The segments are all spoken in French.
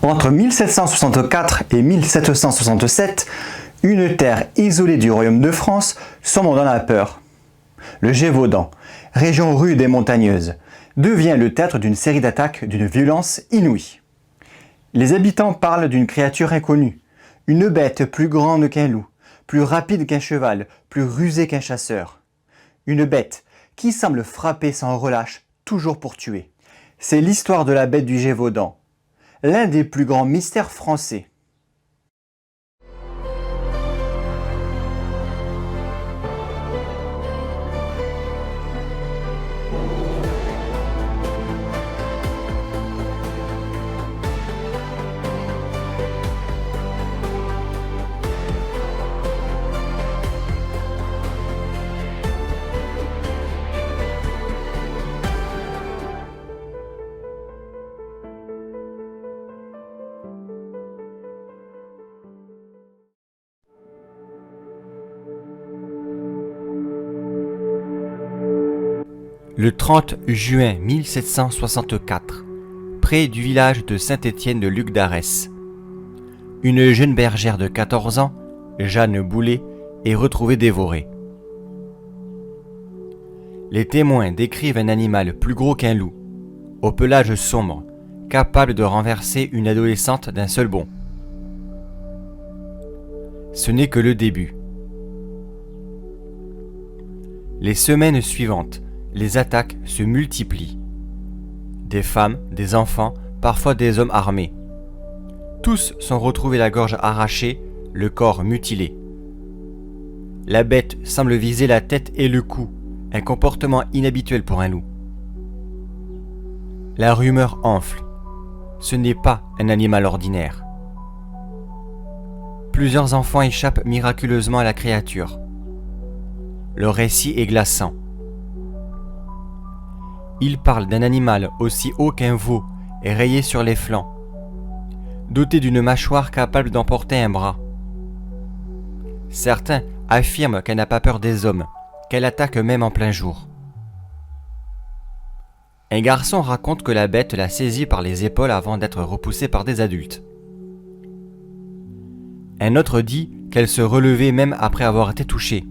Entre 1764 et 1767, une terre isolée du royaume de France sombre dans la peur. Le Gévaudan, région rude et montagneuse, devient le théâtre d'une série d'attaques d'une violence inouïe. Les habitants parlent d'une créature inconnue, une bête plus grande qu'un loup, plus rapide qu'un cheval, plus rusé qu'un chasseur. Une bête qui semble frapper sans relâche, toujours pour tuer. C'est l'histoire de la bête du Gévaudan, l'un des plus grands mystères français. Le 30 juin 1764, près du village de Saint-Étienne de Luc d'Arès, une jeune bergère de 14 ans, Jeanne Boulet, est retrouvée dévorée. Les témoins décrivent un animal plus gros qu'un loup, au pelage sombre, capable de renverser une adolescente d'un seul bond. Ce n'est que le début. Les semaines suivantes, les attaques se multiplient. Des femmes, des enfants, parfois des hommes armés. Tous sont retrouvés la gorge arrachée, le corps mutilé. La bête semble viser la tête et le cou, un comportement inhabituel pour un loup. La rumeur enfle. Ce n'est pas un animal ordinaire. Plusieurs enfants échappent miraculeusement à la créature. Le récit est glaçant. Il parle d'un animal aussi haut qu'un veau et rayé sur les flancs, doté d'une mâchoire capable d'emporter un bras. Certains affirment qu'elle n'a pas peur des hommes, qu'elle attaque même en plein jour. Un garçon raconte que la bête l'a saisie par les épaules avant d'être repoussée par des adultes. Un autre dit qu'elle se relevait même après avoir été touchée.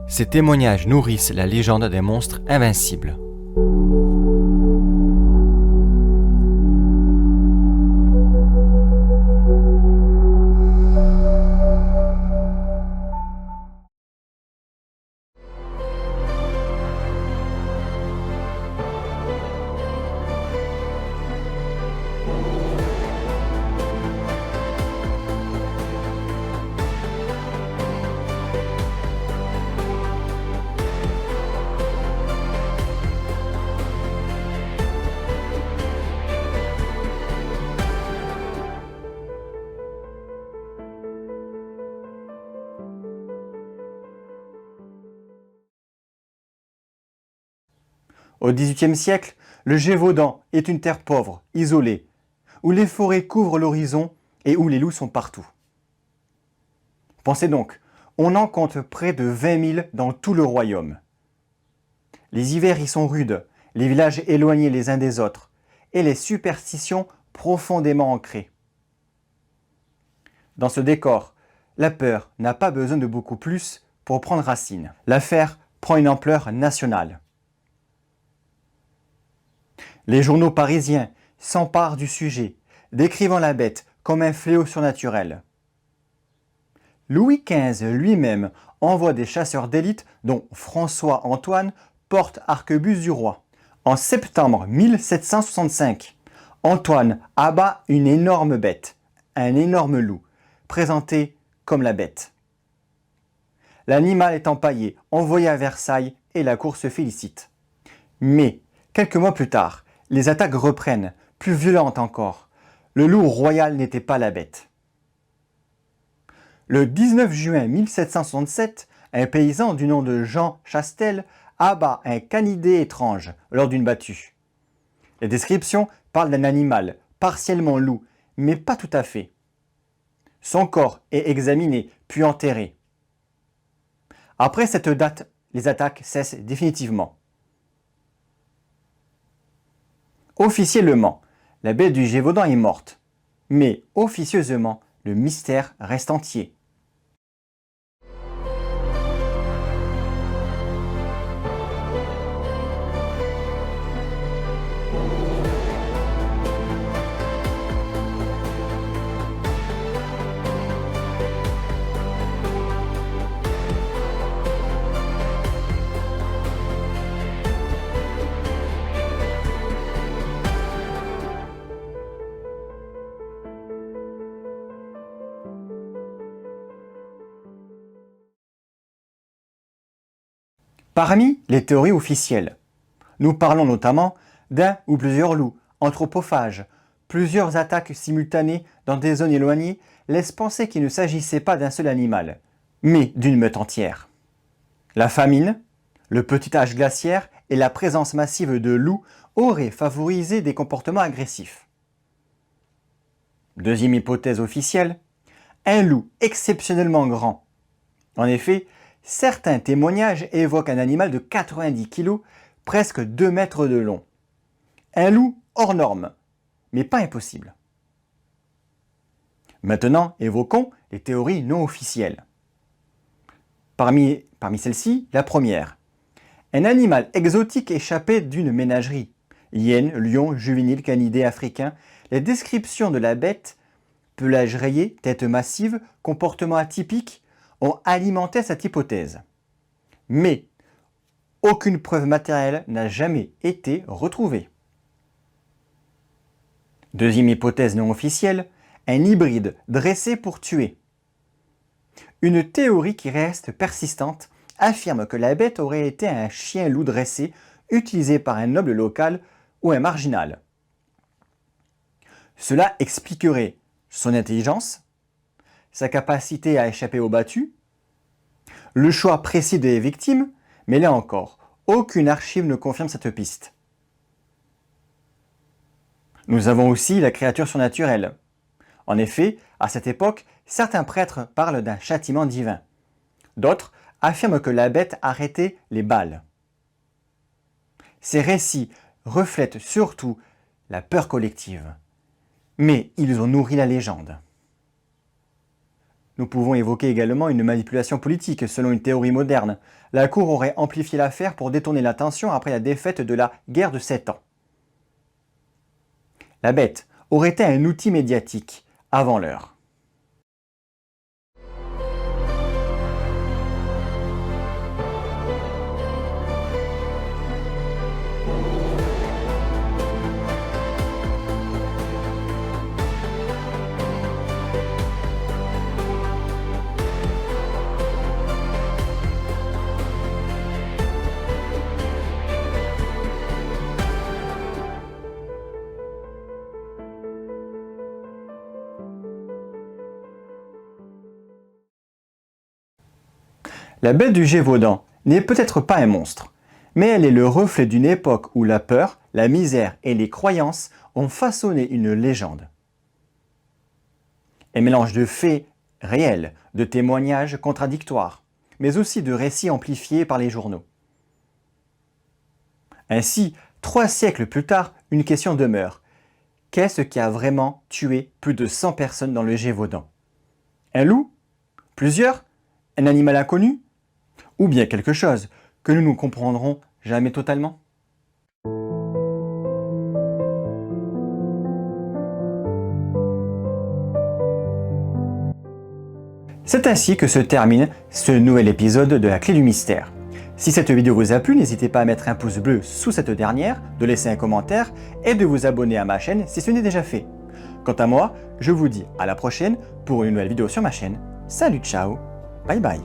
Ces témoignages nourrissent la légende des monstres invincibles. Au XVIIIe siècle, le Gévaudan est une terre pauvre, isolée, où les forêts couvrent l'horizon et où les loups sont partout. Pensez donc, on en compte près de 20 000 dans tout le royaume. Les hivers y sont rudes, les villages éloignés les uns des autres, et les superstitions profondément ancrées. Dans ce décor, la peur n'a pas besoin de beaucoup plus pour prendre racine. L'affaire prend une ampleur nationale. Les journaux parisiens s'emparent du sujet, décrivant la bête comme un fléau surnaturel. Louis XV lui-même envoie des chasseurs d'élite, dont François-Antoine, porte-arquebuse du roi. En septembre 1765, Antoine abat une énorme bête, un énorme loup, présenté comme la bête. L'animal est empaillé, envoyé à Versailles et la cour se félicite. Mais, quelques mois plus tard, les attaques reprennent, plus violentes encore. Le loup royal n'était pas la bête. Le 19 juin 1767, un paysan du nom de Jean Chastel abat un canidé étrange lors d'une battue. Les descriptions parlent d'un animal, partiellement loup, mais pas tout à fait. Son corps est examiné, puis enterré. Après cette date, les attaques cessent définitivement. Officiellement, la bête du Gévaudan est morte. Mais officieusement, le mystère reste entier. Parmi les théories officielles, nous parlons notamment d'un ou plusieurs loups, anthropophages. Plusieurs attaques simultanées dans des zones éloignées laissent penser qu'il ne s'agissait pas d'un seul animal, mais d'une meute entière. La famine, le petit âge glaciaire et la présence massive de loups auraient favorisé des comportements agressifs. Deuxième hypothèse officielle, un loup exceptionnellement grand. En effet, certains témoignages évoquent un animal de 90 kg, presque 2 mètres de long. Un loup hors norme, mais pas impossible. Maintenant, évoquons les théories non officielles. Parmi celles-ci, la première. Un animal exotique échappé d'une ménagerie. Hyène, lion, juvénile, canidé africain. Les descriptions de la bête, pelage rayé, tête massive, comportement atypique, ont alimenté cette hypothèse. Mais aucune preuve matérielle n'a jamais été retrouvée. Deuxième hypothèse non officielle, un hybride dressé pour tuer. Une théorie qui reste persistante affirme que la bête aurait été un chien-loup dressé utilisé par un noble local ou un marginal. Cela expliquerait son intelligence, sa capacité à échapper aux battus, le choix précis des victimes, mais là encore, aucune archive ne confirme cette piste. Nous avons aussi la créature surnaturelle. En effet, à cette époque, certains prêtres parlent d'un châtiment divin. D'autres affirment que la bête arrêtait les balles. Ces récits reflètent surtout la peur collective, mais ils ont nourri la légende. Nous pouvons évoquer également une manipulation politique selon une théorie moderne. La cour aurait amplifié l'affaire pour détourner l'attention après la défaite de la guerre de 7 ans. La bête aurait été un outil médiatique avant l'heure. La bête du Gévaudan n'est peut-être pas un monstre, mais elle est le reflet d'une époque où la peur, la misère et les croyances ont façonné une légende. Un mélange de faits réels, de témoignages contradictoires, mais aussi de récits amplifiés par les journaux. Ainsi, 3 siècles plus tard, une question demeure. Qu'est-ce qui a vraiment tué plus de 100 personnes dans le Gévaudan? Un loup? Plusieurs? Un animal inconnu? Ou bien quelque chose que nous ne comprendrons jamais totalement? C'est ainsi que se termine ce nouvel épisode de la Clé du Mystère. Si cette vidéo vous a plu, n'hésitez pas à mettre un pouce bleu sous cette dernière, de laisser un commentaire et de vous abonner à ma chaîne si ce n'est déjà fait. Quant à moi, je vous dis à la prochaine pour une nouvelle vidéo sur ma chaîne. Salut, ciao, bye bye.